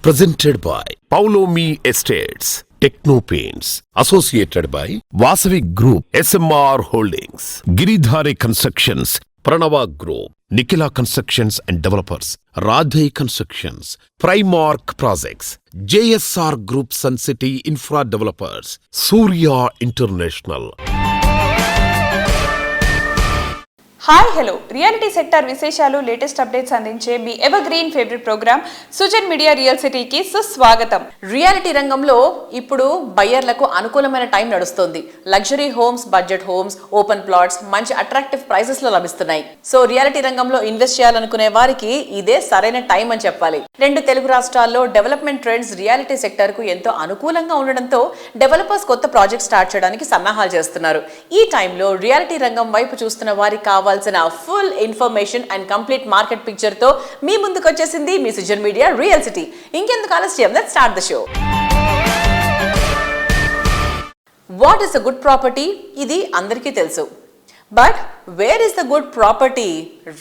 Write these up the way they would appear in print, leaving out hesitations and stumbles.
Presented by Paulomi Estates, Techno Paints, associated by Vasavi Group, SMR Holdings, Giridhari Constructions, Pranava Group, Nikila Constructions and Developers, Radhe Constructions, Primark Projects, JSR Group Sun City Infra Developers, Surya International. Hi hello reality sector విశేషాలు latest updates అందించే మీ evergreen favourite programme Sujan media real సిటీకి సుస్వాగతం. Reality రంగంలో ఇప్పుడు బయ్యర్లకు అనుకూలమైన time నడుస్తుంది. Luxury homes, budget homes, open plots మంచి అట్రాక్టివ్ ప్రైసెస్ లో లభిస్తున్నాయి. సో రియాలిటీ రంగంలో ఇన్వెస్ట్ చేయాలనుకునే వారికి ఇదే సరైన టైం అని చెప్పాలి. రెండు తెలుగు రాష్ట్రాల్లో డెవలప్మెంట్ ట్రెండ్స్ రియాలిటీ సెక్టర్ కు ఎంతో అనుకూలంగా ఉండడంతో డెవలపర్స్ కొత్త ప్రాజెక్ట్ స్టార్ట్ చేయడానికి సన్నాహాలు చేస్తున్నారు. ఈ టైంలో రియాలిటీ రంగం వైపు చూస్తున్న వారికి కావాల్సిన full information and complete market picture తో మీ ముందుకు వచ్చేసింది మీ సుజన్ మీడియా రియల్ సిటీ. ఇంకెందుకు ఆలస్యం, let's start the show. What is a good property? ఇది అందరికీ తెలుసు. But where is the good property?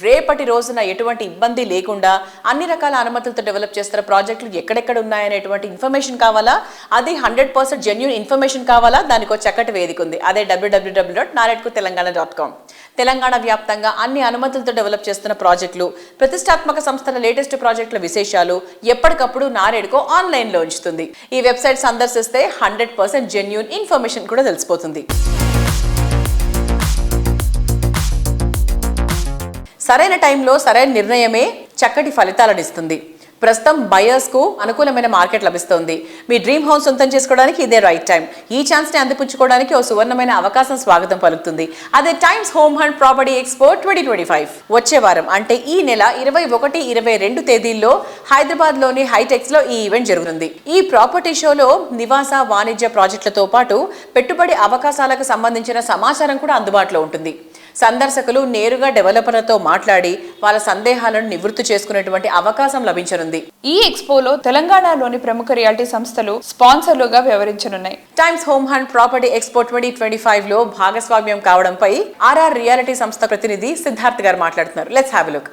రేపటి రోజున ఎటువంటి ఇబ్బంది లేకుండా అన్ని రకాల అనుమతులతో డెవలప్ చేస్తున్న ప్రాజెక్టులు ఎక్కడెక్కడ ఉన్నాయనేటువంటి ఇన్ఫర్మేషన్ కావాలా? అది 100% జెన్యూన్ ఇన్ఫర్మేషన్ కావాలా? దానికి ఒక చక్కటి వేదిక ఉంది. అదే www.naredkutelangana.com. తెలంగాణ వ్యాప్తంగా అన్ని అనుమతులతో డెవలప్ చేస్తున్న ప్రాజెక్టులు, ప్రతిష్టాత్మక సంస్థల లేటెస్ట్ ప్రాజెక్టుల విశేషాలు ఎప్పటికప్పుడు నారేడ్కో ఆన్లైన్లో ఉంచుతుంది. ఈ వెబ్సైట్ సందర్శిస్తే 100% జెన్యూన్ ఇన్ఫర్మేషన్ కూడా తెలిసిపోతుంది. సరైన టైంలో సరైన నిర్ణయమే చక్కటి ఫలితాలను ఇస్తుంది. ప్రస్తుతం బయర్స్ కు అనుకూలమైన మార్కెట్ లభిస్తోంది. మీ డ్రీమ్ హౌస్ సొంతం చేసుకోవడానికి ఇదే రైట్ టైం. ఈ ఛాన్స్ ని అందిపుచ్చుకోవడానికి ఓ సువర్ణమైన అవకాశం స్వాగతం పలుకుతుంది. అదే times home and property expo 2025 వచ్చే వారం అంటే ఈ నెల 21, 22 తేదీల్లో హైదరాబాద్ లోని హైటెక్స్ లో ఈ ఈవెంట్ జరుగుతుంది. ఈ ప్రాపర్టీ షోలో నివాస, వాణిజ్య ప్రాజెక్టులతో పాటు పెట్టుబడి అవకాశాలకు సంబంధించిన సమాచారం కూడా అందుబాటులో ఉంటుంది. సందర్శకులు నేరుగా డెవలపర్లతో మాట్లాడి వాళ్ళ సందేహాలను నివృత్తి చేసుకునేటువంటి అవకాశం లభించనుంది. ఈ ఎక్స్పోలో తెలంగాణలోని ప్రముఖ రియాలిటీ సంస్థలు స్పాన్సర్లుగా వ్యవహరించనున్నాయి. Times home and property expo 2025 లో భాగస్వామ్యం కావడంపై ఆర్ఆర్ రియాలిటీ సంస్థ ప్రతినిధి సిద్ధార్థ్ గారు మాట్లాడుతున్నారు. Let's have a look.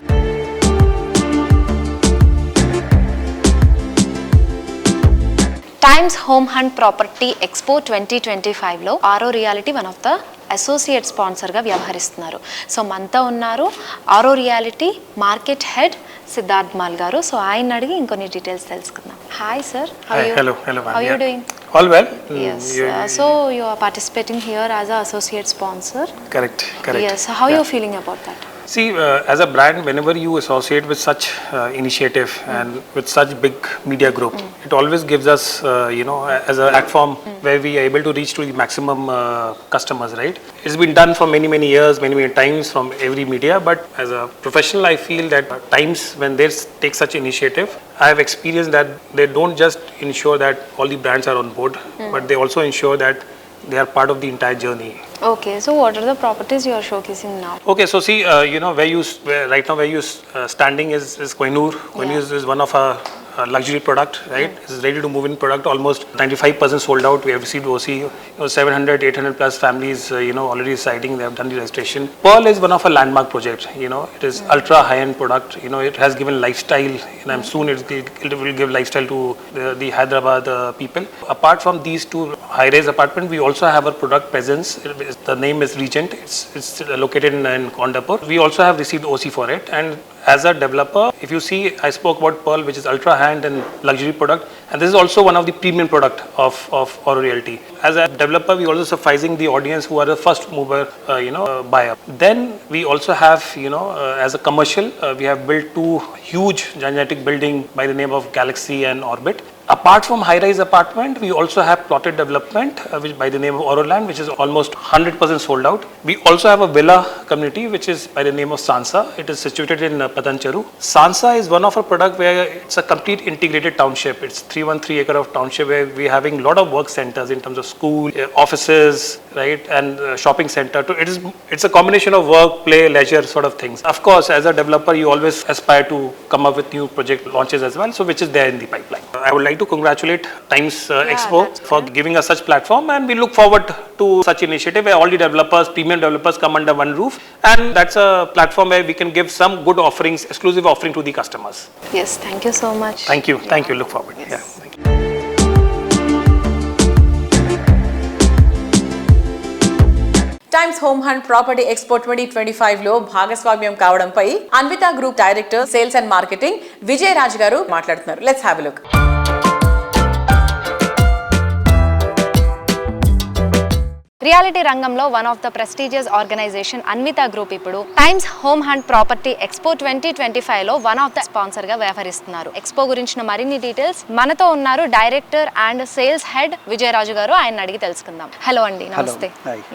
Times home and property expo 2025 లో Aaro reality one of the associate స్పాన్సర్గా వ్యవహరిస్తున్నారు. సో మనతో ఉన్నారు Aaro reality market head Siddharth Mall garu. So ఆయన అడిగి ఇంకొన్ని డీటెయిల్స్ తెలుసుకుందాం. Hi sir, hello how you doing? All well. Yes. So you are participating here as a associate sponsor. Correct. Yes. So how you are feeling about that? See, as a brand, whenever you associate with such initiative and with such big media group, it always gives us, as a platform where we are able to reach to the maximum customers, right? It's been done for many years, many times from every media, but as a professional, I feel that times when they take such initiative, I have experienced that they don't just ensure that all the brands are on board, but they also ensure that they are part of the entire journey. Okay, so what are the properties you are showcasing now? Okay, so see, right now where you standing is Kohinoor. Kohinoor is one of our luxury product, right? It's ready to move in product, almost 95% sold out. We have received OC, 700, 800 plus families, already residing. They have done the registration. Pearl is one of our landmark projects. It is ultra high-end product. It has given lifestyle, and soon it will give lifestyle to the Hyderabad people. Apart from these two high-rise apartments, we also have our product presence. The name is Regent. It's located in Kondapur. We also have received OC for it, and as a developer, if you see, I spoke about Pearl, which is ultra high-end and luxury product, and this is also one of the premium product of Oro Realty. As a developer, we also sufficing the audience who are the first mover, buyer. Then we also have, as a commercial, we have built two huge gigantic building by the name of Galaxy and Orbit. Apart from high-rise apartment, we also have plotted development which by the name of Oroland, which is almost 100% sold out. We also have a villa community which is by the name of Sansa. It is situated in Patancheru. Sansa is one of our product where it's a complete integrated township. It's 313 acre of township where we are having a lot of work centers in terms of school, offices, right, and shopping center. So it's a combination of work, play, leisure sort of things. Of course, as a developer, you always aspire to come up with new project launches as well, so which is there in the pipeline. I would like like to congratulate Times Expo that's for giving us such platform, and we look forward to such initiative where all the developers, premium developers come under one roof, and that's a platform where we can give some good offerings, exclusive offering to the customers. Yes, thank you so much. Thank you. Look forward. Yes. Yeah. Thank you. Times home hunt property expo 2025 లో భాగస్వామ్యం కావడంపై Anvita group director sales and marketing Vijay Raj garu మాట్లాడుతున్నారు. Let's have a look. Reality రంగంలో one of the prestigious organisation Anvita group ఇప్పుడు Times home hunt property expo 2025 లో one of the sponsor గా వ్యవహరిస్తున్నారు. Expo గురించిన మరిన్ని డీటెయిల్స్ మనతో ఉన్నారు director and sales head Vijay Raju garu. ఆయన అడిగి తెలుసుకుందాం. హలో అండి, నమస్తే.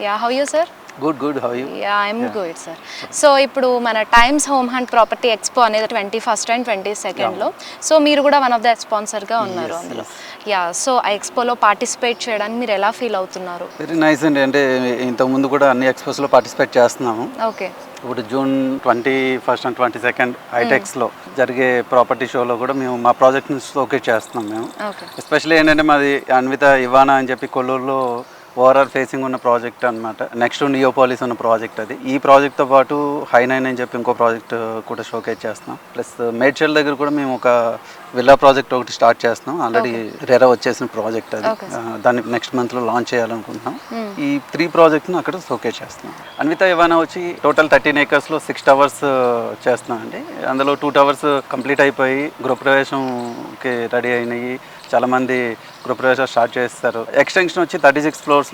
Ya, how you sir? Good. How are you? Yeah, I'm good, sir. So, ఇప్పుడు మన times home hunt property expo అనేది 21st and 22nd లో, సో మీరు కూడా వన్ ఆఫ్ ద స్పాన్సర్గా ఉన్నారు అందులో. యా, సో ఆ ఎక్స్పోలో పార్టిసిపేట్ చేయడానికి మీరు ఎలా ఫీల్ అవుతున్నారు? వెరీ నైస్ అండి. అంటే ఇంతకుముందు కూడా అన్ని ఎక్స్పోస్లో పార్టిసిపేట్ చేస్తున్నాము. ఓకే. ఇప్పుడు June 21st and 22nd ఐటెక్స్లో జరిగే ప్రాపర్టీ షోలో కూడా మేము మా ప్రాజెక్ట్ని షోకేస్ చేస్తున్నాం మేము. ఎస్పెషల్లీ ఏంటంటే మాది అన్విత ఇవానా అని చెప్పి కొల్లూరులో ఓఆర్ఆర్ ఫేసింగ్ ఉన్న ప్రాజెక్ట్ అనమాట. నెక్స్ట్ నియోపాలిస్ ఉన్న ప్రాజెక్ట్ అది. ఈ ప్రాజెక్ట్తో పాటు హైనైన్ అని చెప్పి ఇంకో ప్రాజెక్ట్ కూడా షోకేస్ చేస్తున్నాం. ప్లస్ మేడ్చల్ దగ్గర కూడా మేము ఒక విల్లా ప్రాజెక్ట్ ఒకటి స్టార్ట్ చేస్తున్నాం. ఆల్రెడీ రెరా వచ్చేసిన ప్రాజెక్ట్ అది. దాన్ని నెక్స్ట్ మంత్లో లాంచ్ చేయాలనుకుంటున్నాం. ఈ 3 ప్రాజెక్ట్ను అక్కడ షోకేస్ చేస్తున్నాం. అన్విత ఇవానా వచ్చి టోటల్ 13 acresలో 6 towers చేస్తున్నాం అండి. అందులో 2 towers కంప్లీట్ అయిపోయి గృహప్రవేశంకి రెడీ అయినాయి. చాలామంది గృహప్రవేశాలు స్టార్ట్ చేస్తారు. ఎక్స్టెన్షన్ వచ్చి 36 floors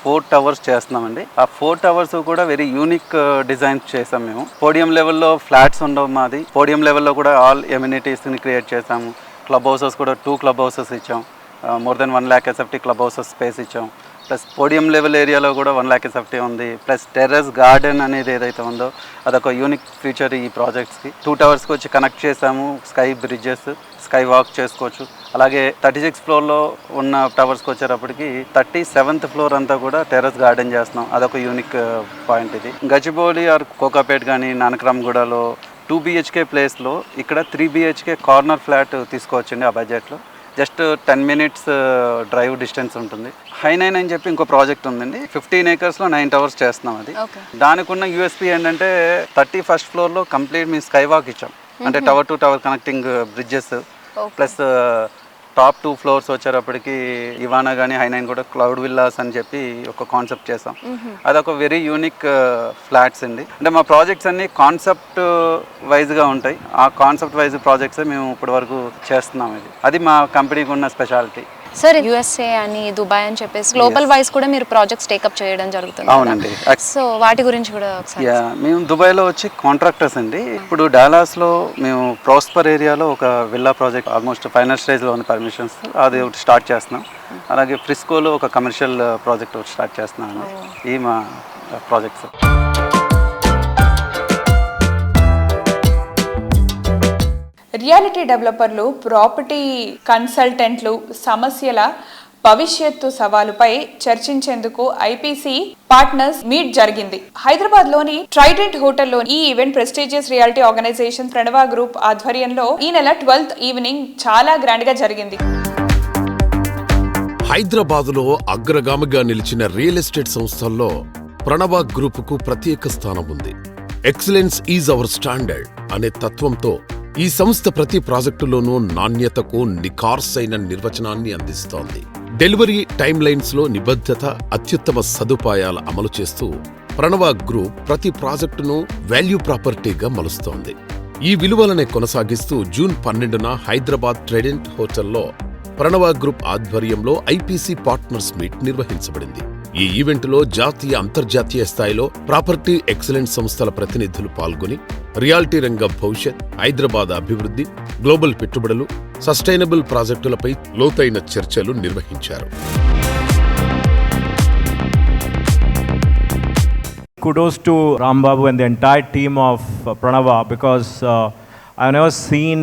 4 towers చేస్తున్నామండి. ఆ 4 towers కూడా వెరీ యూనిక్ డిజైన్ చేసాం మేము. పోడియం లెవెల్లో ఫ్లాట్స్ ఉండవు మాది. పోడియం లెవెల్లో కూడా ఆల్ ఎమ్యూనిటీస్ని క్రియేట్ చేసాము. క్లబ్ హౌసెస్ కూడా 2 club houses ఇచ్చాం. More than 1 lakh SFT club houses space ఇచ్చాం. ప్లస్ పోడియం లెవెల్ ఏరియాలో కూడా 1 lakh SFT ఉంది. ప్లస్ టెర్రస్ గార్డెన్ అనేది ఏదైతే ఉందో అదొక యూనిక్ ఫీచర్ ఈ ప్రాజెక్ట్స్కి. 2 towersకి వచ్చి కనెక్ట్ చేసాము. స్కై బ్రిడ్జెస్, స్కై వాక్ చేసుకోవచ్చు. అలాగే 36 floorలో ఉన్న టవర్స్కి వచ్చేటప్పటికి 37th floor అంతా కూడా టెర్రస్ గార్డెన్ చేస్తున్నాం. అదొక యూనిక్ పాయింట్ ఇది. గచ్చిబౌలి ఆర్ కోకాపేట్ కానీ నానక్రామ్గూడలో 2 BHK ప్లేస్లో ఇక్కడ 3 BHK కార్నర్ ఫ్లాట్ తీసుకోవచ్చండి ఆ బడ్జెట్లో. జస్ట్ 10 minutes డ్రైవ్ డిస్టెన్స్ ఉంటుంది. హైనైన్ అని చెప్పి ఇంకో ప్రాజెక్ట్ ఉందండి. 15 acresలో 9 towers చేస్తున్నాం అది. దానికి ఉన్న యూఎస్పీ ఏంటంటే 31st floorలో కంప్లీట్ మేము స్కై వాక్ ఇచ్చాం. అంటే tower to tower connecting bridges plus top 2 floors వచ్చేటప్పటికి ఇవానా కానీ హైనైన్ కూడా క్లౌడ్ విల్లాస్ అని చెప్పి ఒక కాన్సెప్ట్ చేసాం. అదొక వెరీ యూనిక్ ఫ్లాట్స్ అండి. అంటే మా ప్రాజెక్ట్స్ అన్ని కాన్సెప్ట్ వైజ్గా ఉంటాయి. ఆ కాన్సెప్ట్ వైజ్ ప్రాజెక్ట్సే మేము ఇప్పటి వరకు చేస్తున్నాం. అది మా కంపెనీకి ఉన్న స్పెషాలిటీ. సార్, యుఎస్ఏ అని దుబాయ్ అని చెప్పేసి గ్లోబల్ వైజ్ కూడా మీరు ప్రాజెక్ట్స్ టేకప్ చేయడం జరుగుతుంది. అవునండి. సో వాటి గురించి కూడా ఒకసారి. మేము దుబాయ్లో వచ్చి కాంట్రాక్టర్స్ అండి. ఇప్పుడు డాలాస్లో మేము ప్రాస్పర్ ఏరియాలో ఒక విల్లా ప్రాజెక్ట్ ఆల్మోస్ట్ ఫైనల్ స్టేజ్లో ఉన్న పర్మిషన్స్ అది ఒకటి స్టార్ట్ చేస్తున్నాం. అలాగే ఫ్రిస్కోలో ఒక కమర్షియల్ ప్రాజెక్ట్ ఒకటి స్టార్ట్ చేస్తున్నాం అండి. ఈ మా ప్రాజెక్ట్స్. రియాలిటీ డెవలపర్లు, ప్రాపర్టీ కన్సల్టెంట్లు సమస్యల భవిష్యత్తు సవాలుపై చర్చించేందుకు ఐపీసీ పార్ట్నర్స్ మీట్ జరిగింది. హైదరాబాద్ లోని ట్రైడెంట్ హోటల్లో ఈ ఈవెంట్ ప్రెస్టీజియస్ రియాలిటీ ఆర్గనైజేషన్ ప్రణవ గ్రూప్ ఆధ్వర్యంలో ఈ నెల 12th ఈవినింగ్ చాలా గ్రాండ్ గా జరిగింది. హైదరాబాదులో అగ్రగామిగా నిలిచిన రియల్ ఎస్టేట్ సంస్థల్లో ప్రణవ గ్రూపుకు ప్రత్యేక స్థానం ఉంది. ఎక్సలెన్స్ ఈజ్ అవర్ స్టాండర్డ్ అనే తత్వంతో ఈ సంస్థ ప్రతి ప్రాజెక్టులోనూ నాణ్యతకు నిఖార్సైన నిర్వచనాన్ని అందిస్తోంది. డెలివరీ టైమ్ లైన్స్ లో నిబద్ధత, అత్యుత్తమ సదుపాయాల అమలు చేస్తూ ప్రణవ గ్రూప్ ప్రతి ప్రాజెక్టును వాల్యూ ప్రాపర్టీగా మలుస్తోంది. ఈ విలువలనే కొనసాగిస్తూ June 12న హైదరాబాద్ ట్రైడెంట్ హోటల్లో ప్రణవ గ్రూప్ ఆధ్వర్యంలో ఐపీసీ పార్ట్నర్స్ మీట్ నిర్వహించబడింది. ఈ ఈవెంటులో జాతీయ, అంతర్జాతీయ స్థాయిలో ప్రాపర్టీ ఎక్సలెన్స్ సంస్థల ప్రతినిధులు పాల్గొని రియాలిటీ రంగ భవిష్యత్, హైదరాబాద్ అభివృద్ధి, గ్లోబల్ పెట్టుబడులు, సస్టైనబుల్ ప్రాజెక్టులపై లోతైన చర్చలు నిర్వహించారు. Kudos to Rambabu and the entire team of Pranava because I've never seen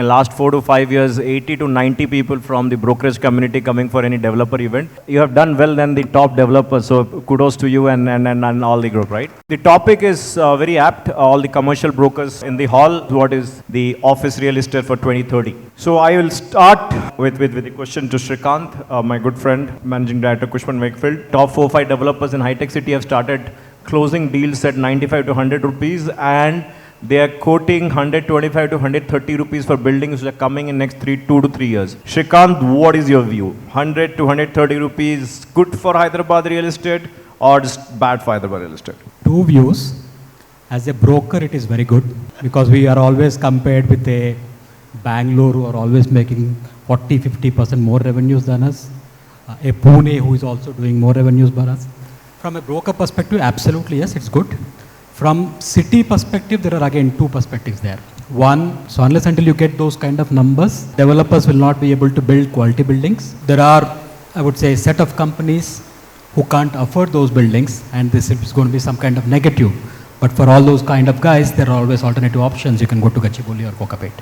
in last 4 to 5 years 80 to 90 people from the brokerage community coming for any developer event. You have done well than the top developers, so kudos to you and all the group, right? The topic is very apt. All the commercial brokers in the hall, what is the office real estate for 2030? So I will start with the question to Shrikant, my good friend, Managing Director, Cushman Wakefield. Top 4-5 developers in high-tech city have started closing deals at 95 to 100 rupees, and they are quoting 125 to 130 rupees for buildings which are coming in next 2 to 3 years. Shrikant, what is your view? 100 to 130 rupees good for Hyderabad real estate or just bad for Hyderabad real estate? Two views. As a broker, it is very good because we are always compared with a Bangalore who are always making 40-50% more revenues than us, a Pune who is also doing more revenues than us. From a broker perspective, absolutely yes, it's good. From city perspective, there are again two perspectives there. One, so unless until you get those kind of numbers, developers will not be able to build quality buildings. There are, I would say, a set of companies who can't afford those buildings, and this is going to be some kind of negative. But for all those kind of guys, there are always alternative options. You can go to Gachibowli or Kokapet.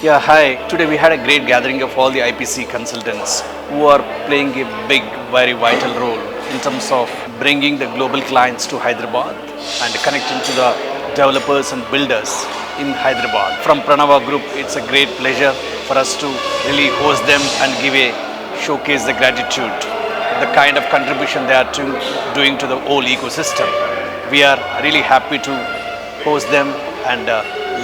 Yeah, hi. Today we had a great gathering of all the IPC consultants who are playing a big, very vital role in terms of bringing the global clients to Hyderabad and connecting to the developers and builders in Hyderabad. From Pranava Group, it's a great pleasure for us to really host them and showcase the gratitude, the kind of contribution they are doing to the whole ecosystem. We are really happy to host them and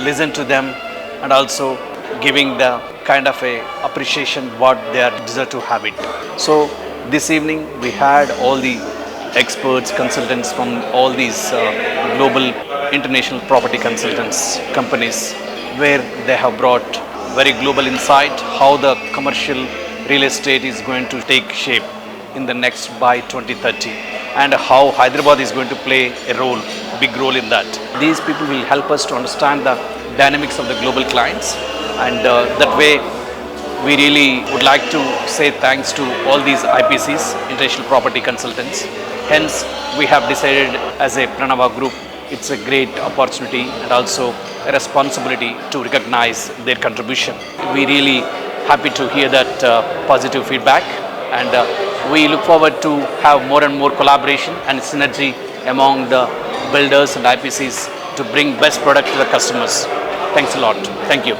listen to them, and also giving the kind of a appreciation what they are deserve to have it. So this evening we had all the experts, consultants from all these global international property consultants companies, where they have brought very global insight how the commercial real estate is going to take shape in the next by 2030, and how Hyderabad is going to play a role, big role in that. These people will help us to understand the dynamics of the global clients, and that way we really would like to say thanks to all these IPCs, International Property Consultants. Hence, we have decided as a Pranava Group, it's a great opportunity and also a responsibility to recognize their contribution. We really happy to hear that positive feedback, and we look forward to have more and more collaboration and synergy among the builders and IPCs to bring best product to the customers. Thanks a lot. Thank you.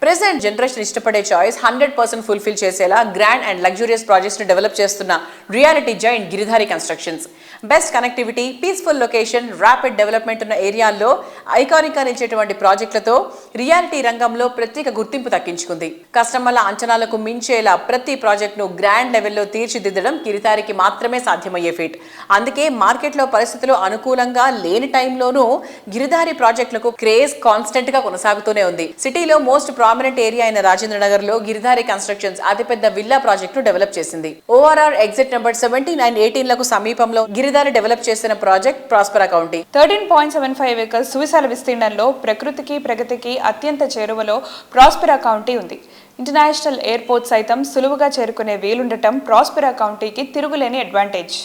Present generation ఇష్టపడే choice 100% fulfil చేసేలా grand and luxurious projects ని develop చేస్తున్న reality joint Giridhari constructions. Best connectivity, peaceful location, rapid development ఉన్న ఏరియాల్లో iconic గా నిలిచేటువంటి ప్రాజెక్టులతో reality రంగంలో ప్రత్యేక గుర్తింపు దక్కించుకుంది. కస్టమర్ల అంచనాలకు మించేలా ప్రతి ప్రాజెక్టును గ్రాండ్ లెవెల్లో తీర్చిదిద్దడం గిరిధారికి మాత్రమే సాధ్యమయ్యే ఫీట్. అందుకే మార్కెట్లో పరిస్థితులు అనుకూలంగా లేని టైంలోనూ గిరిధారి ప్రాజెక్టులకు క్రేజ్ కాన్స్టెంట్ గా కొనసాగుతూనే ఉంది. సిటీలో మోస్ట్ ప్రామినెంట్ ఏరియా అయిన రాజేంద్ర నగర్ లో గిరిధారి కన్స్ట్రక్షన్స్ అతిపెద్ద విల్లా ప్రాజెక్ట్ ను డెవలప్ చేసింది. ఓఆర్ఆర్ ఎగ్జిట్ నెంబర్ 17 18 లకు సమీపంలో గిరిధారి డెవలప్ చేసిన ప్రాజెక్ట్ ప్రాస్పరా కౌంటీ. 13.75 ఏకర్స్ సువిశాల విస్తీర్ణంలో ప్రకృతికి ప్రగతికి అత్యంత చేరువలో ప్రాస్పరా కౌంటీ ఉంది. ఇంటర్నేషనల్ ఎయిర్పోర్ట్ సైతం సులువుగా చేరుకునే వీలుండటం ప్రాస్పరా కౌంటీకి తిరుగులేని అడ్వాంటేజ్.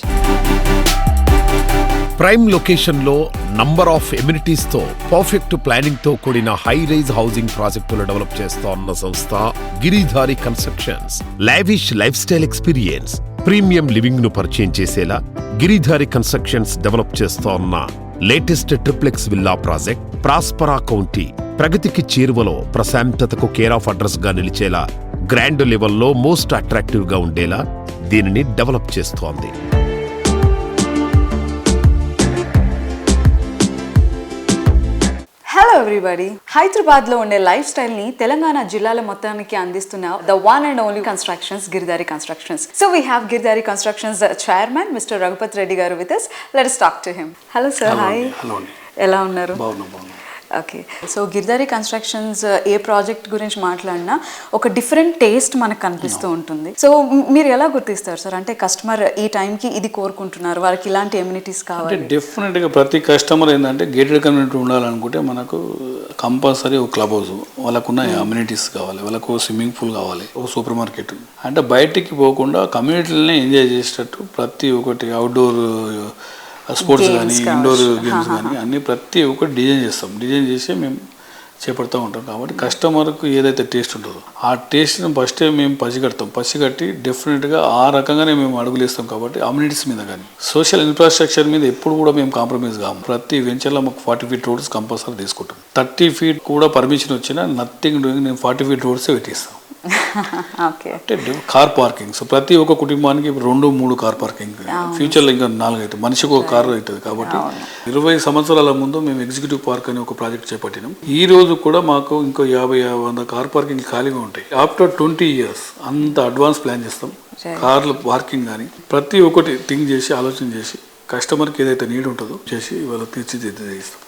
ప్రైమ్ లొకేషన్ లో నంబర్ ఆఫ్ ఎమ్యూనిటీస్ తో పర్ఫెక్ట్ ప్లానింగ్ తో కూడిన హై రైజ్ హౌసింగ్ ప్రాజెక్టులు డెవలప్ చేస్తోన్న సంస్థ Giridhari constructions. Lavish life style experience, premium living ను పరిచయం చేసేలా గిరిధారి కన్స్ట్రక్షన్స్ డెవలప్ చేస్తోన్న latest triplex villa project ప్రాస్పరా county ప్రగతికి చేరువలో ప్రశాంతతకు కేర్ ఆఫ్ అడ్రస్ గా నిలిచేలా గ్రాండ్ లెవెల్లో మోస్ట్ అట్రాక్టివ్ గా ఉండేలా దీనిని డెవలప్ చేస్తోంది. హలో ఎవ్రీబడి, హైదరాబాద్లో ఉండే లైఫ్ స్టైల్ని తెలంగాణ జిల్లాల మొత్తానికి అందిస్తున్న the one and only constructions, Giridhari constructions. So we have Giridhari constructions chairman mister Raghupathi Reddy garu with us. Let us talk to him. Hello sir. Hi. ఎలా ఉన్నారు? ఓకే, సో గిరిదారి కన్స్ట్రక్షన్స్ ఏ ప్రాజెక్ట్ గురించి మాట్లాడినా ఒక డిఫరెంట్ టేస్ట్ మనకు కనిపిస్తూ ఉంటుంది. సో మీరు ఎలా గుర్తిస్తారు సార్, అంటే కస్టమర్ ఈ టైంకి ఇది కోరుకుంటున్నారు, వాళ్ళకి ఇలాంటి ఎమ్యూనిటీస్ కావాలి? అంటే డెఫినెట్గా ప్రతి కస్టమర్ ఏంటంటే గేటెడ్ కమ్యూనిటీ ఉండాలనుకుంటే మనకు కంపల్సరీ ఒక క్లబ్ హౌస్, వాళ్ళకున్న అమ్యూనిటీస్ కావాలి, వాళ్ళకు స్విమ్మింగ్ పూల్ కావాలి, ఒక సూపర్ మార్కెట్. అంటే బయటికి పోకుండా కమ్యూనిటీలనే ఎంజాయ్ చేసేటట్టు ప్రతి ఒక్కటి అవుట్డోర్ స్పోర్ట్స్ కానీ ఇండోర్ గేమ్స్ కానీ అన్నీ ప్రతి ఒక్కటి డిజైన్ చేస్తాం. డిజైన్ చేసి మేము చేపడుతూ ఉంటాం. కాబట్టి కస్టమర్కు ఏదైతే టేస్ట్ ఉంటుందో ఆ టేస్ట్ని ఫస్టే మేము పసిగట్టి డెఫినెట్గా ఆ రకంగానే మేము అడుగులు ఇస్తాం. కాబట్టి అమ్యూనిటీస్ మీద కానీ సోషల్ ఇన్ఫ్రాస్ట్రక్చర్ మీద ఎప్పుడు కూడా మేము కాంప్రమైజ్ కాము. ప్రతి వెంచర్లో మాకు 40 feet రోడ్స్ కంపల్సరీ తీసుకుంటాం. 30 feet కూడా పర్మిషన్ వచ్చినా నథింగ్ డూయింగ్, నేను 40 feet రోడ్సే పెట్టిస్తాం. అంటే కార్ పార్కింగ్, సో ప్రతి ఒక్క కుటుంబానికి 2-3 కార్ పార్కింగ్, ఫ్యూచర్లో ఇంకా 4 అవుతుంది, మనిషికి ఒక కారు అవుతుంది. కాబట్టి 20 సంవత్సరాల ముందు మేము ఎగ్జిక్యూటివ్ పార్క్ అని ఒక ప్రాజెక్ట్ చేపట్టినాం. ఈ రోజు కూడా మాకు ఇంకో 50-100 కార్ పార్కింగ్ ఖాళీగా ఉంటాయి. ఆఫ్టర్ 20 years అంత అడ్వాన్స్ ప్లాన్ చేస్తాం. కార్ల పార్కింగ్ కానీ ప్రతి ఒక్కటి థింక్ చేసి ఆలోచన చేసి కస్టమర్కి ఏదైతే నీడ్ ఉంటుందో చేసి ఇవాళ తీర్చిదిద్దేస్తాం.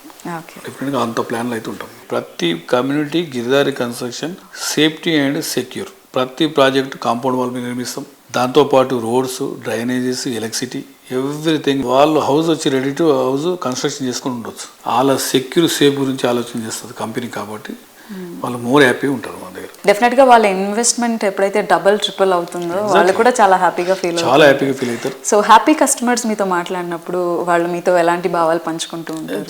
డెఫినెట్గా అంత ప్లాన్లు అయితే ఉంటాం. ప్రతి community Giridhari construction safety and secure. ప్రతి ప్రాజెక్ట్ కాంపౌండ్ వాల్ మీద నిర్మిస్తాం. దాంతోపాటు రోడ్స్, డ్రైనేజెస్, ఎలక్ట్రిసిటీ, ఎవ్రీథింగ్. వాళ్ళు హౌస్ వచ్చి రెడీ టు హౌస్ కన్స్ట్రక్షన్ చేసుకుని ఉండొచ్చు. వాళ్ళ సెక్యూర్ సేఫ్ గురించి ఆలోచన చేస్తుంది కంపెనీ. కాబట్టి వాళ్ళు మోర్ హ్యాపీ ఉంటారు మన దగ్గర. డెఫినెట్గా వాళ్ళ ఇన్వెస్ట్మెంట్ ఎప్పుడైతే డబుల్ ట్రిపుల్ అవుతుందో వాళ్ళు కూడా చాలా హ్యాపీగా ఫీల్ అవుతారు. సో హ్యాపీ కస్టమర్స్ మీతో మాట్లాడినప్పుడు వాళ్ళు మీతో ఎలాంటి భావాలు పంచుకుంటూ ఉంటారు?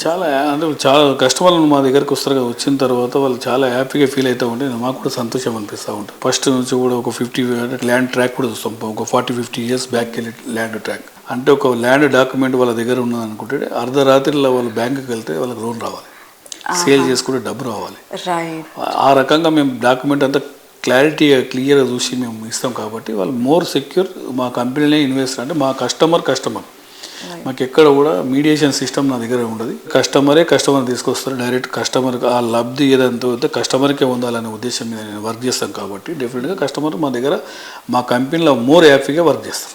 చాలా కస్టమర్లు మా దగ్గరకు వస్తారు. వచ్చిన తర్వాత వాళ్ళు చాలా హ్యాపీగా ఫీల్ అవుతూ ఉంటే మాకు కూడా సంతోషం అనిపిస్తూ ఉంటుంది. ఫస్ట్ నుంచి కూడా ఒక 50 ల్యాండ్ ట్రాక్ కూడా చూస్తాం. ఒక 40-50 years బ్యాక్ వెళ్ళి ల్యాండ్ ట్రాక్ అంటే ఒక ల్యాండ్ డాక్యుమెంట్ వాళ్ళ దగ్గర ఉన్నది అనుకుంటే అర్ధరాత్రిలో వాళ్ళు బ్యాంకుకి వెళ్తే వాళ్ళకి లోన్ రావాలి, సేల్ చేసుకుంటే డబ్బు రావాలి. ఆ రకంగా మేము డాక్యుమెంట్ అంతా క్లియర్గా చూసి మేము ఇస్తాం. కాబట్టి వాళ్ళు మోర్ సెక్యూర్. మా కంపెనీనే ఇన్వెస్ట్ అంటే మా కస్టమర్ మాకు ఎక్కడ కూడా మీడియేషన్ సిస్టమ్ నా దగ్గర ఉండదు. కస్టమర్ తీసుకొస్తారు డైరెక్ట్. కస్టమర్ ఆ లబ్ధి ఏదంతా కస్టమర్కే ఉండాలనే ఉద్దేశం మీద నేను వర్క్ చేస్తాను. కాబట్టి డెఫినెట్గా కస్టమర్ మా దగ్గర మా కంపెనీలో మోర్ హ్యాపీగా వర్క్ చేస్తాం.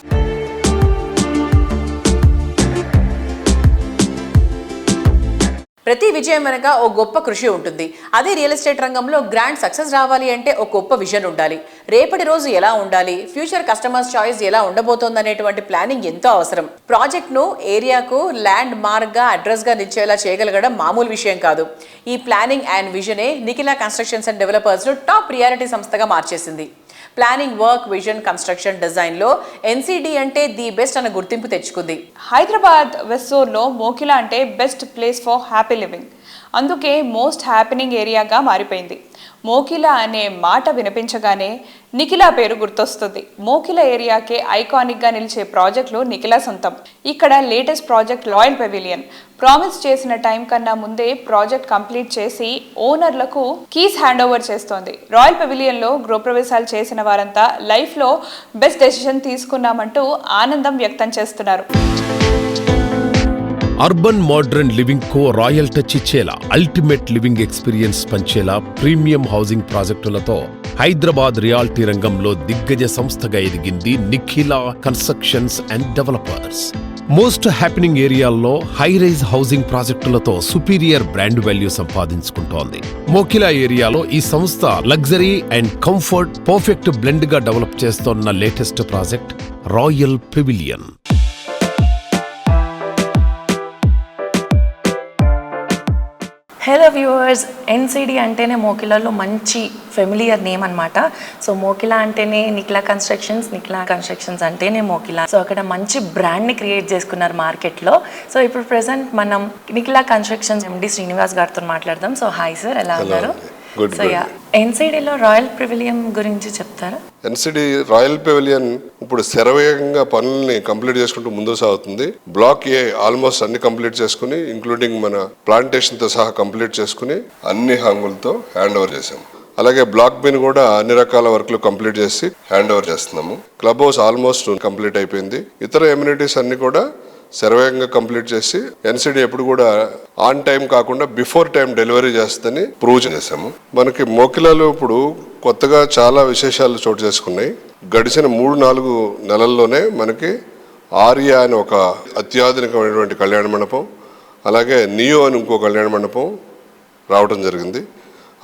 ప్రతి విజయం వెనక ఓ గొప్ప కృషి ఉంటుంది. అదే రియల్ ఎస్టేట్ రంగంలో గ్రాండ్ సక్సెస్ రావాలి అంటే ఒక గొప్ప విజన్ ఉండాలి. రేపటి రోజు ఎలా ఉండాలి, ఫ్యూచర్ కస్టమర్స్ చాయిస్ ఎలా ఉండబోతోంది అనేటువంటి ప్లానింగ్ ఎంతో అవసరం. ప్రాజెక్ట్ను ఏరియాకు ల్యాండ్ మార్క్గా, అడ్రస్గా నిలిచేలా చేయగలగడం మామూలు విషయం కాదు. ఈ ప్లానింగ్ అండ్ విజనే నిఖిలా కన్స్ట్రక్షన్స్ అండ్ డెవలపర్స్ను టాప్ ప్రియారిటీ సంస్థగా మార్చేసింది. ప్లానింగ్, వర్క్, విజన్, కన్స్ట్రక్షన్, డిజైన్లో ఎన్సిడి అంటే ది బెస్ట్ అన్న గుర్తింపు తెచ్చుకుంది. హైదరాబాద్ వెస్ట్ జోన్లో మోకిలా అంటే best place for happy living. అందుకే మోస్ట్ హ్యాపెనింగ్ ఏరియాగా మారిపోయింది. మోకిలా అనే మాట వినిపించగానే నిఖిలా పేరు గుర్తొస్తుంది. మోకిలా ఏరియాకే ఐకానిక్గా నిలిచే ప్రాజెక్టులు నిఖిలా సొంతం. ఇక్కడ latest project royal pavilion promise చేసిన టైం కన్నా ముందే ప్రాజెక్ట్ కంప్లీట్ చేసి ఓనర్లకు కీస్ హ్యాండ్ ఓవర్ చేస్తోంది. రాయల్ పెవిలియన్లో గృహప్రవేశాలు చేసిన వారంతా లైఫ్లో బెస్ట్ డెసిషన్ తీసుకున్నామంటూ ఆనందం వ్యక్తం చేస్తున్నారు. అర్బన్ మోడ్రన్ లివింగ్ కో రాయల్ టచ్ ఇచ్చేలా, అల్టిమేట్ లివింగ్ ఎక్స్పీరియన్స్ పంచేలా ప్రీమియం హౌసింగ్ ప్రాజెక్టులతో హైదరాబాద్ రియాలిటీ రంగంలో దిగ్గజ సంస్థగా ఎదిగింది Nikhila constructions and developers. Most happening ఏరియాల్లో హై రైజ్ హౌసింగ్ ప్రాజెక్టులతో సుపీరియర్ బ్రాండ్ వాల్యూ సంపాదించుకుంటోంది. మోకిలా ఏరియాలో ఈ సంస్థ luxury and comfort perfect blend గా డెవలప్ చేస్తోన్న latest project royal pavilion. Hello viewers, NCD అంటేనే మోకిలాలో మంచి ఫెమిలియర్ నేమ్ అనమాట. సో మోకిలా అంటేనే నిఖిలా కన్స్ట్రక్షన్స్ అంటేనే మోకిలా. సో అక్కడ మంచి బ్రాండ్ని క్రియేట్ చేసుకున్నారు మార్కెట్లో. సో ఇప్పుడు ప్రెసెంట్ మనం నిఖిలా కన్స్ట్రక్షన్స్ ఎండి శ్రీనివాస్ గారితో మాట్లాడదాం. సో హాయ్ సార్, ఎలా ఉన్నారు? సో ఎన్సిడిలో రాయల్ పెవిలియన్ గురించి చెప్తారా? ఎన్సిడి రాయల్ పెవిలియన్ ఇప్పుడు శరవేగంగా పనుల్ని కంప్లీట్ చేసుకుంటూ ముందుకు సాగుతుంది. బ్లాక్ ఏ ఆల్మోస్ట్ అన్ని కంప్లీట్ చేసుకుని, ఇంక్లూడింగ్ మన ప్లాంటేషన్ తో సహా కంప్లీట్ చేసుకుని అన్ని హంగులతో హ్యాండ్ ఓవర్ చేసాం. అలాగే బ్లాక్ బిన్ కూడా అన్ని రకాల వర్క్లు కంప్లీట్ చేసి హ్యాండ్ ఓవర్ చేస్తున్నాము. క్లబ్ హౌస్ ఆల్మోస్ట్ కంప్లీట్ అయిపోయింది. ఇతర ఎమ్యూనిటీస్ అన్ని కూడా శరవేగంగా కంప్లీట్ చేసి ఎన్సిడి ఎప్పుడు కూడా ఆన్ టైం కాకుండా బిఫోర్ టైం డెలివరీ చేస్తుందని ప్రూవ్ చేసాము. మనకి మోకిలాలో ఇప్పుడు కొత్తగా చాలా విశేషాలు చోటు చేసుకున్నాయి. గడిచిన 3-4 నెలల్లోనే మనకి ఆర్యా అని ఒక అత్యాధునికమైనటువంటి కళ్యాణ మండపం, అలాగే నియో అని ఇంకో కళ్యాణ మండపం, రావడం జరిగింది.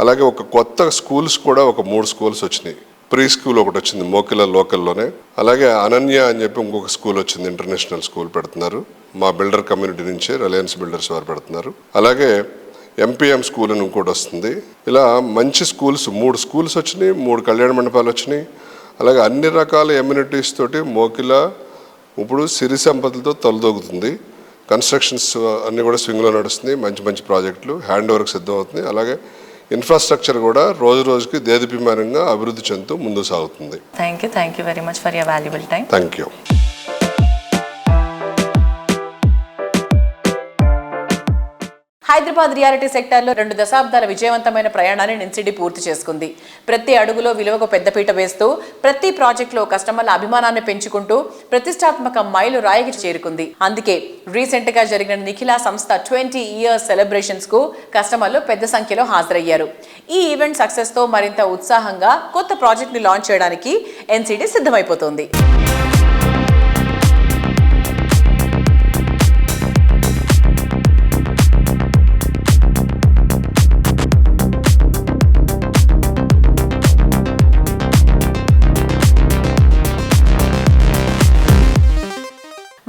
అలాగే ఒక కొత్త స్కూల్స్ కూడా ఒక 3 స్కూల్స్ వచ్చినాయి. ప్రీ స్కూల్ ఒకటి వచ్చింది మోకిల లోకల్లోనే. అలాగే అనన్య అని చెప్పి ఇంకొక స్కూల్ వచ్చింది, ఇంటర్నేషనల్ స్కూల్ పెడుతున్నారు. మా బిల్డర్ కమ్యూనిటీ నుంచే రిలయన్స్ బిల్డర్స్ వారు పెడుతున్నారు. అలాగే ఎంపీఎం స్కూల్ అని ఇంకోటి వస్తుంది. ఇలా మంచి స్కూల్స్ 3 స్కూల్స్ వచ్చినాయి, 3 కళ్యాణ మండపాలు వచ్చినాయి. అలాగే అన్ని రకాల ఎమ్యూనిటీస్ తోటి మోకిల ఇప్పుడు సిరి సంపదలతో తలదొగుతుంది. కన్స్ట్రక్షన్స్ అన్నీ కూడా స్వింగ్లో నడుస్తుంది. మంచి మంచి ప్రాజెక్టులు హ్యాండ్ ఓవర్కి సిద్ధం అవుతుంది. అలాగే ఇన్ఫ్రాస్ట్రక్చర్ కూడా రోజు రోజుకి దేదీప్యమానంగా అభివృద్ధి చెందుతూ ముందుకు సాగుతుంది. Thank you very much for your valuable time. Thank you. Hyderabad reality సెక్టార్లో 2 దశాబ్దాల విజయవంతమైన ప్రయాణాన్ని ఎన్సీడీ పూర్తి చేసుకుంది. ప్రతి అడుగులో విలువకు పెద్దపీట వేస్తూ ప్రతి ప్రాజెక్టులో కస్టమర్ల అభిమానాన్ని పెంచుకుంటూ ప్రతిష్టాత్మక మైలు రాయికి చేరుకుంది. అందుకే రీసెంట్ గా జరిగిన నిఖిల సంస్థ 20 ఇయర్స్ సెలబ్రేషన్స్ కు కస్టమర్లు పెద్ద సంఖ్యలో హాజరయ్యారు. ఈ ఈవెంట్ సక్సెస్ తో మరింత ఉత్సాహంగా కొత్త ప్రాజెక్ట్ ని లాంచ్ చేయడానికి ఎన్సీడీ సిద్ధమైపోతోంది.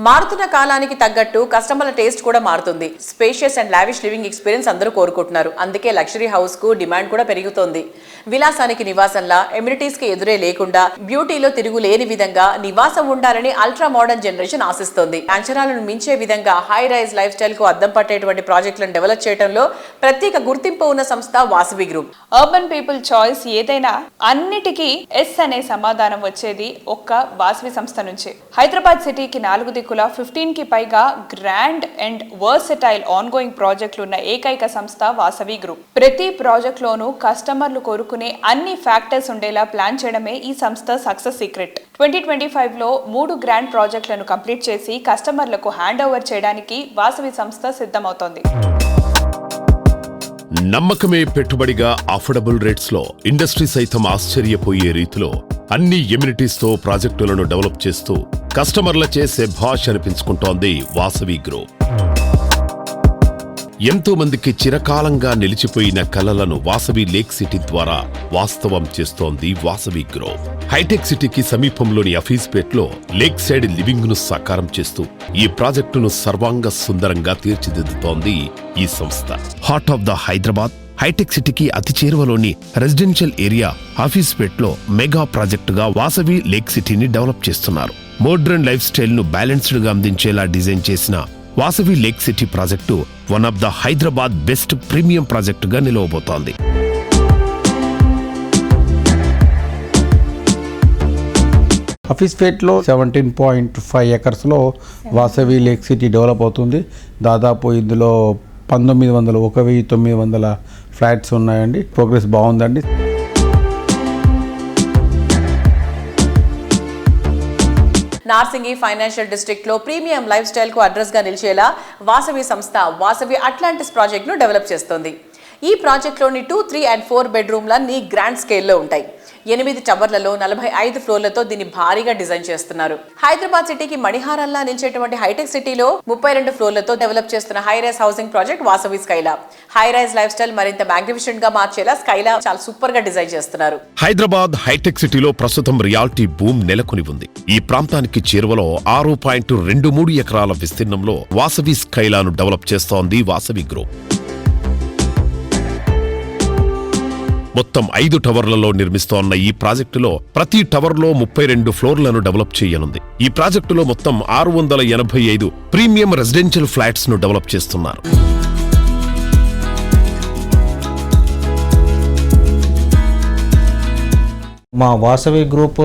మారుతున్న కాలానికి తగ్గట్టు కస్టమర్ల టేస్ట్ కూడా మారుతుంది. Spacious and lavish living experience అందరూ కోరుకుంటున్నారు. అందుకే లగ్జరీ హౌస్ కు డిమాండ్ కూడా పెరుగుతోంది. విలాసానికి నివాసంలా, ఎమ్యూనిటీస్ కి ఎదురే లేకుండా, బ్యూటీలో తిరుగులేని విధంగా నివాసం ఉండాలని అల్ట్రా మోడర్న్ జనరేషన్ ఆశిస్తోంది. అంచనాలను మించే విధంగా హై రైజ్ లైఫ్ స్టైల్ కు అద్దం పట్టేటువంటి ప్రాజెక్టులను డెవలప్ చేయడంలో ప్రత్యేక గుర్తింపు ఉన్న సంస్థ Vasavi group. Urban people choice ఏదైనా అన్నిటికీ ఎస్ అనే సమాధానం వచ్చేది ఒక్క వాసవి సంస్థ నుంచి. హైదరాబాద్ సిటీకి 4 దిక్కుల 15కి పైగా గ్రాండ్ అండ్ వర్సటైల్ ఆన్గోయింగ్ ప్రాజెక్టులు ఉన్న ఏకైక సంస్థ వాసవి గ్రూప్. ప్రతి ప్రాజెక్ట్లోనూ కస్టమర్లు కోరుకునే అన్ని ఫ్యాక్టర్స్ ఉండేలా ప్లాన్ చేయడమే ఈ సంస్థ సక్సెస్ సీక్రెట్. 2025లో 3 గ్రాండ్ ప్రాజెక్టులను కంప్లీట్ చేసి కస్టమర్లకు హ్యాండ్ ఓవర్ చేయడానికి వాసవి సంస్థ సిద్ధమవుతోంది. నమ్మకమే పెట్టుబడిగా అఫోర్డబుల్ రేట్స్ లో ఇండస్ట్రీ సైతం ఆశ్చర్యపోయే రీతిలో అన్ని ఎమ్యూనిటీస్ తో ప్రాజెక్టులను డెవలప్ చేస్తూ కస్టమర్లచే శభాష్ అనిపించుకుంటోంది వాసవి గ్రూప్. ఎంతో మందికి చిరకాలంగా నిలిచిపోయిన కలలను వాసవి లేక్ సిటీ ద్వారా వాస్తవం చేస్తోంది వాసవి గ్రూప్. హైటెక్ సిటీకి సమీపంలోని అఫీస్పేట్లో లేక్ సైడ్ లివింగ్ ను సాకారం చేస్తూ ఈ ప్రాజెక్టును సర్వాంగ సుందరంగా తీర్చిదిద్దుతోంది ఈ సంస్థ. హార్ట్ ఆఫ్ ద హైదరాబాద్ హైటెక్ సిటీకి అతి చేరువలోని రెసిడెన్షియల్ ఏరియా ఆఫీస్పేట్లో మెగా ప్రాజెక్టుగా వాసవి లేక్ సిటీని డెవలప్ చేస్తున్నారు. మోడ్రన్ లైఫ్ స్టైల్ ను బ్యాలెన్స్డ్ గా అందించేలా డిజైన్ చేసిన Vasavi Lake City project one of the Hyderabad best premium ప్రాజెక్టుగా నిలవబోతోంది. అఫీస్పేట్లో 17.5 ఎకర్స్లో వాసవి లేక్ సిటీ డెవలప్ అవుతుంది. దాదాపు ఇందులో 1900 ఫ్లాట్స్ ఉన్నాయండి. ప్రోగ్రెస్ బాగుందండి. నార్సింగి ఫైనాన్షియల్ డిస్ట్రిక్ట్ లో ప్రీమియం లైఫ్ స్టైల్ కు అడ్రస్ గా నిలిచేలా వాసవి సంస్థ వాసవి అట్లాంటిస్ ప్రాజెక్ట్ ను డెవలప్ చేస్తోంది. ఈ ప్రాజెక్ట్ లోని 2, 3 and 4 బెడ్రూమ్లన్నీ గ్రాండ్ స్కేల్లో ఉంటాయి. 8 టవర్లలో 45 ఫ్లోర్లతో దీన్ని భారీగా డిజైన్ చేస్తున్నారు. హైదరాబాద్ సిటీకి మణిహారంలా నిలిచేటువంటి హైటెక్ సిటీలో 32 ఫ్లోర్లతో డెవలప్ చేస్తున్న high rise housing project Vasavi Skyla. High rise lifestyle మరింత మ్యాగ్నిఫిషెంట్ గా మార్చేలా స్కైలా చాలా సూపర్ గా డిజైన్ చేస్తున్నారు. హైదరాబాద్ హైటెక్ సిటీలో ప్రస్తుతం రియాలిటీ బూమ్ నెలకొని ఉంది. ఈ ప్రాంతానికి చేరువలో 6.23 ఎకరాల విస్తీర్ణంలో వాసవి స్కైలాను డెవలప్ చేస్తోంది వాసవి గ్రూప్. మొత్తం 5 టవర్లలో నిర్మిస్తోన్న ఈ ప్రాజెక్టులో ప్రతి టవర్లో 32 ఫ్లోర్లను డెవలప్ చేయనుంది. ఈ ప్రాజెక్టులో మొత్తం 685 ప్రీమియం రెసిడెన్షియల్ ఫ్లాట్స్ ను డెవలప్ చేస్తున్నారు. మా వాసవి గ్రూప్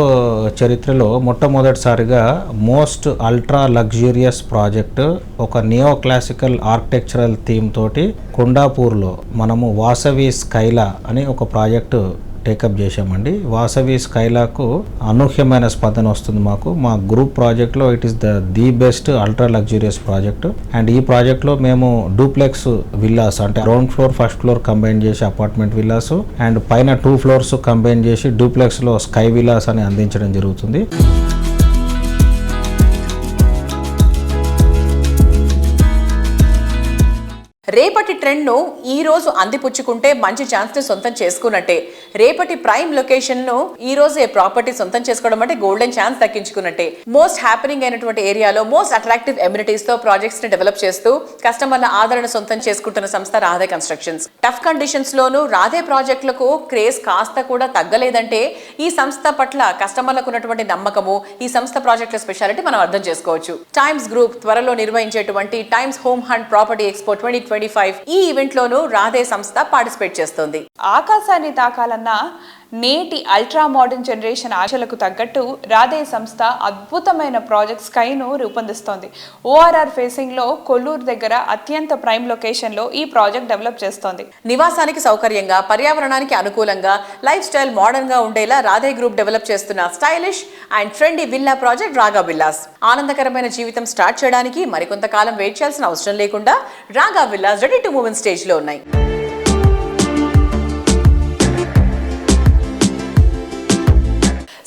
చరిత్రలో మొట్టమొదటిసారిగా మోస్ట్ అల్ట్రా లగ్జూరియస్ ప్రాజెక్ట్ ఒక నియో క్లాసికల్ ఆర్కిటెక్చరల్ థీమ్ తోటి కొండాపూర్లో మనము వాసవి స్కైలా అని ఒక ప్రాజెక్టు టేకప్ చేశామండి. వాసవి స్కైలాకు అనూహ్యమైన స్పందన వస్తుంది మాకు. మా గ్రూప్ ప్రాజెక్ట్లో it is the best ultra luxurious project. And ఈ ప్రాజెక్ట్లో మేము డూప్లెక్స్ విల్లాస్ అంటే ground floor first floor combine చేసి అపార్ట్మెంట్ విల్లాస్ అండ్ పైన 2 ఫ్లోర్స్ కంబైన్ చేసి డూప్లెక్స్లో స్కై విల్లాస్ అని అందించడం జరుగుతుంది. రేపటి ట్రెండ్ను ఈ రోజు అందిపుచ్చుకుంటే మంచి ఛాన్స్ని సొంతం చేసుకున్నట్టే. రేపటి ప్రైమ్ లొకేషన్ను ఈ రోజే ప్రాపర్టీ సొంతం చేసుకోవడం అంటే గోల్డెన్ ఛాన్స్ దక్కించుకున్నట్టే. మోస్ట్ హ్యాపెనింగ్ అయినటువంటి ఏరియాలో మోస్ట్ అట్రాక్టివ్ ఎమ్యూనిటీస్తో ప్రాజెక్ట్స్ని డెవలప్ చేస్తూ కస్టమర్ల ఆదరణ సొంతం చేసుకుంటున్న సంస్థ రాధే కన్స్ట్రక్షన్స్. టఫ్ కండిషన్స్లోనూ రాధే ప్రాజెక్టులకు క్రేజ్ కాస్త కూడా తగ్గలేదంటే ఈ సంస్థ పట్ల కస్టమర్లకు ఉన్నటువంటి నమ్మకము, ఈ సంస్థ ప్రాజెక్టుల స్పెషాలిటీ మనం అర్థం చేసుకోవచ్చు. టైమ్స్ గ్రూప్ త్వరలో నిర్వహించేటువంటి Times home hunt property expo 2025 ఈ ఈవెంట్ లోను రాధే సంస్థ పార్టిసిపేట్ చేస్తోంది. ఆకాశాన్ని తాకాలన్న నేటి అల్ట్రా మోడర్న్ జనరేషన్ ఆశలకు తగ్గట్టు రాధే సంస్థ అద్భుతమైన ప్రాజెక్ట్ స్కైను రూపొందిస్తోంది. ఓఆర్ఆర్ ఫేసింగ్ లో కొల్లూరు దగ్గర అత్యంత ప్రైమ్ లొకేషన్ లో ఈ ప్రాజెక్ట్ డెవలప్ చేస్తోంది. నివాసానికి సౌకర్యంగా, పర్యావరణానికి అనుకూలంగా, లైఫ్ స్టైల్ మోడర్న్ గా ఉండేలా రాధే గ్రూప్ డెవలప్ చేస్తున్న stylish and trendy villa project రాగా విల్లాస్. ఆనందకరమైన జీవితం స్టార్ట్ చేయడానికి మరికొంతకాలం వెయిట్ చేయాల్సిన అవసరం లేకుండా రాగా villas ready to move in stage లో ఉన్నాయి.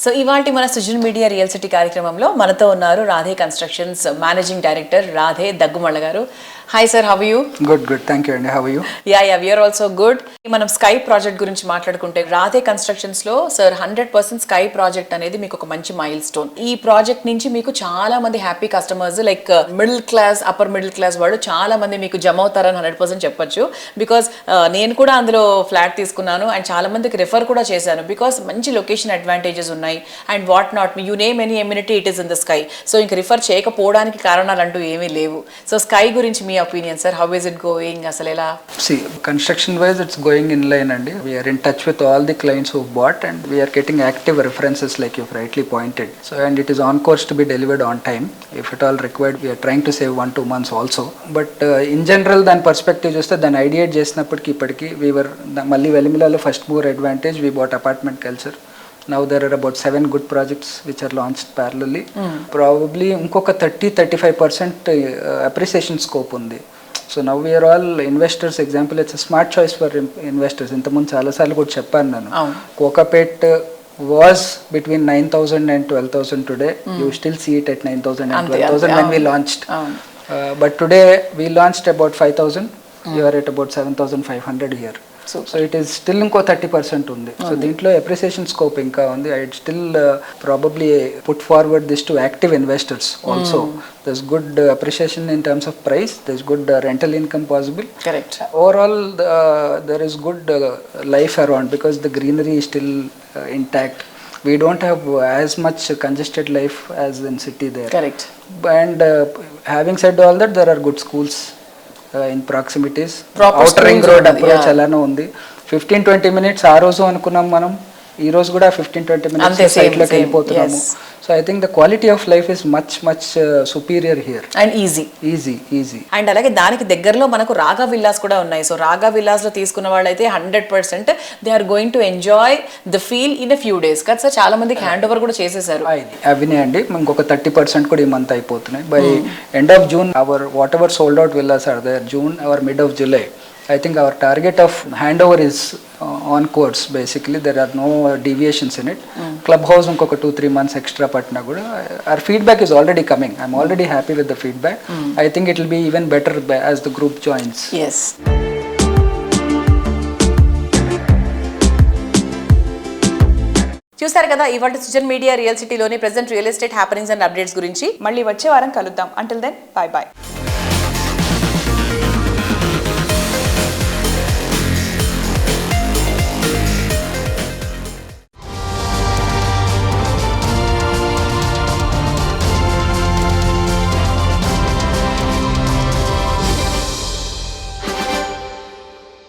సో ఇవాల్టి మన సృజన్ మీడియా రియల్ సిటీ కార్యక్రమంలో మనతో ఉన్నారు Radhe constructions managing director Radhe Daggumalla గారు. Hi sir, how you? Good thank you అండి. How you? Yeah we are also good. మనం స్కై ప్రాజెక్ట్ గురించి మాట్లాడుకుంటే రాధే కన్స్ట్రక్షన్స్ లో సార్ 100% స్కై ప్రాజెక్ట్ అనేది మీకు ఒక మంచి మైల్ స్టోన్. ఈ ప్రాజెక్ట్ నుంచి మీకు చాలా మంది happy customers like middle class, upper middle class వాళ్ళు చాలా మంది మీకు జమ అవుతారని 100% చెప్పొచ్చు. బికాస్ నేను కూడా అందులో ఫ్లాట్ తీసుకున్నాను అండ్ చాలా మందికి రిఫర్ కూడా చేశాను. బికాస్ మంచి లొకేషన్ అడ్వాంటేజెస్ ఉన్నాయి and what not, you name any amenity it is in the sky. So ఇంక రిఫర్ చేయకపోవడానికి కారణాలు అంటూ ఏమీ లేవు. సో స్కై గురించి మీ opinion sir, how is it going? అసలు ఎలా? See, construction wise it's going in line అండి. We are in touch with all the clients who bought and we are getting active references like you've rightly pointed. So and it is on course to be delivered on time. If at all required, we are trying to save 1-2 months also. But in general దాని perspective చూస్తే దాన్ని ideate చేసినప్పటికీ ఇప్పటికీ we were మళ్ళీ వెలిమిలాలో first mover advantage, we bought apartment culture. Now there are about 7 good projects which are launched parallelly. Probably ఇంకొక 30-35% appreciation scope ఉంది. So now we are all investors. Example it's smart choice for investors. ఇంతకుముందు చాలాసార్లు కూడా చెప్పాను నేను. Kokapet was between 9,000 and 12,000 today. You still see it at 9,000 and 12,000 when we launched. But today we launched about 5,000. You are at about 7,500 here. So it is still ఇంకో 30% ఉంది. So దీంట్లో appreciation scope ఇంకా ఉంది. I still probably put forward this to active investors also. There's good appreciation in terms of price. There's good rental income possible. Correct. Overall, there is good life around because the greenery is still intact. We don't have as much congested life as in city there. Correct. And having said all that, there are good schools in proximities. Outer ring road approach అలానే ఉంది. 15-20 minutes ఆ రోజు అనుకున్నాం మనం, ఈ రోజు కూడా 15-20 minutes site లోకి వెళ్ళిపోతున్నాము. So I think the quality of life is much superior here and easy. And అలాగే దానికి దగ్గరలో మనకు రాగా విల్లాస్ కూడా ఉన్నాయి. సో రాగా విల్లాస్ లో తీసుకున్న వాళ్ళైతే 100% they are going to enjoy the feel in a few days కదా సార్. చాలా మందికి హ్యాండ్ ఓవర్ కూడా చేసేసారు. అవినే అండి, ఇంకొక 30% కూడా ఈ మంత్ అయిపోతున్నాయి. By end of June our whatever sold out villas are there. June or mid of July, I think our target of handover is on course. Basically there are no deviations in it. Clubhouse inkoka 2-3 months extra patna kuda our feedback is already coming. I'm already happy with the feedback. I think it will be even better as the group joins. Yes. చూసారు కదా ఇవాళ Srujan media real సిటీలోని present real estate happenings and updates గురించి. మళ్ళీ వచ్చే వారం కలుద్దాం. Until then by.